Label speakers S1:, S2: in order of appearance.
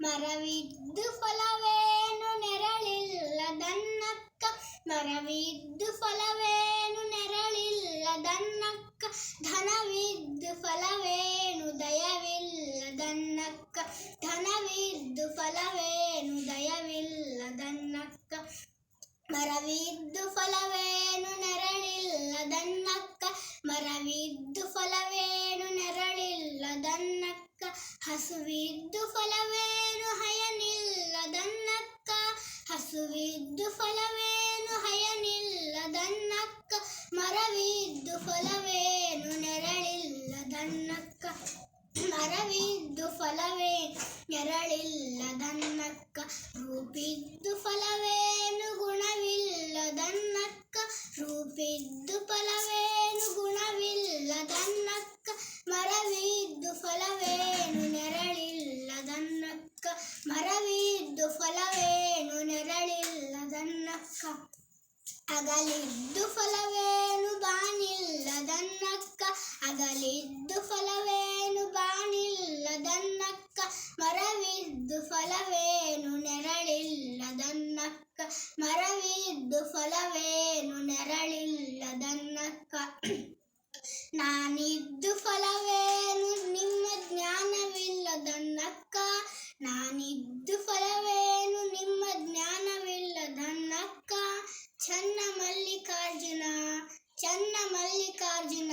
S1: ಮರವಿದ್ದು ಫಲವೇನು ನೆರಳಿಲ್ಲದನ್ನಕ್ಕ, ಮರವಿದ್ದು ಫಲವೇನು ನೆರಳಿಲ್ಲದನ್ನಕ್ಕ, ಧನವಿದ್ದು ಫಲವೇನು ದಯವಿಲ್ಲದನ್ನಕ್ಕ, ಧನವಿದ್ದು ಫಲವೇನು ದಯವಿಲ್ಲದನ್ನಕ್ಕ, ಮರವಿದ್ದು ಫಲವೇನು ನೆರಳಿಲ್ಲದನ್ನಕ್ಕ, ಮರವಿದ್ದು ಫಲವೇನು ನೆರಳಿಲ್ಲದನ್ನಕ್ಕ, ಹಸುವಿದ್ದು ಫಲವೇನು ಹಯನಿಲ್ಲದನ್ನಕ್ಕ, ಹಸುವಿದ್ದು ಫಲವೇನು ಹಯನಿಲ್ಲದನ್ನಕ್ಕ, ಮರವಿದ್ದು ಫಲವೇನು ನೆರಳಿಲ್ಲದನ್ನಕ್ಕ, ಮರವಿದ್ದು ಫಲವೇ ನೆರಳಿಲ್ಲದನ್ನಕ್ಕ, ರೂಪಿದ್ದು ಫಲವೇನು ಗುಣವಿಲ್ಲದನ್ನಕ್ಕ, ರೂಪಿದ್ದು ಫಲವೇನು ಗುಣವಿಲ್ಲದನ್ನಕ್ಕ, ಮರವಿದ್ದು ಫಲವೇನು ನೆರಳಿಲ್ಲದನ್ನಕ್ಕ, ಮರವಿದ್ದು ಫಲವೇನು ನೆರಳಿಲ್ಲದನ್ನಕ್ಕ, ಅಗಲಿದ್ದು ಫಲವೇನು ಬಾನಿಲ್ಲದನ್ನಕ್ಕ, ಅಗಲಿದ್ದು ಫಲವೇನು ಬಾನಿಲ್ಲದನ್ನಕ್ಕ, ಮರವಿದ್ದು ಫಲವೇನು ನೆರಳಿಲ್ಲದನ್ನಕ್ಕ, ಮರವಿದ್ದು ಫಲವೇನು ನೆರಳಿಲ್ಲದನ್ನಕ್ಕ, ನಾನಿದ್ದು ಫಲವೇನು ನಿಮ್ಮ ಜ್ಞಾನವಿಲ್ಲದನ್ನಕ್ಕ, ನಾನಿದ್ದು ಫಲವೇನು ನಿಮ್ಮ ಜ್ಞಾನವಿಲ್ಲದನ್ನಕ್ಕ, ಚನ್ನ ಮಲ್ಲಿಕಾರ್ಜುನ ಚನ್ನ ಮಲ್ಲಿಕಾರ್ಜುನ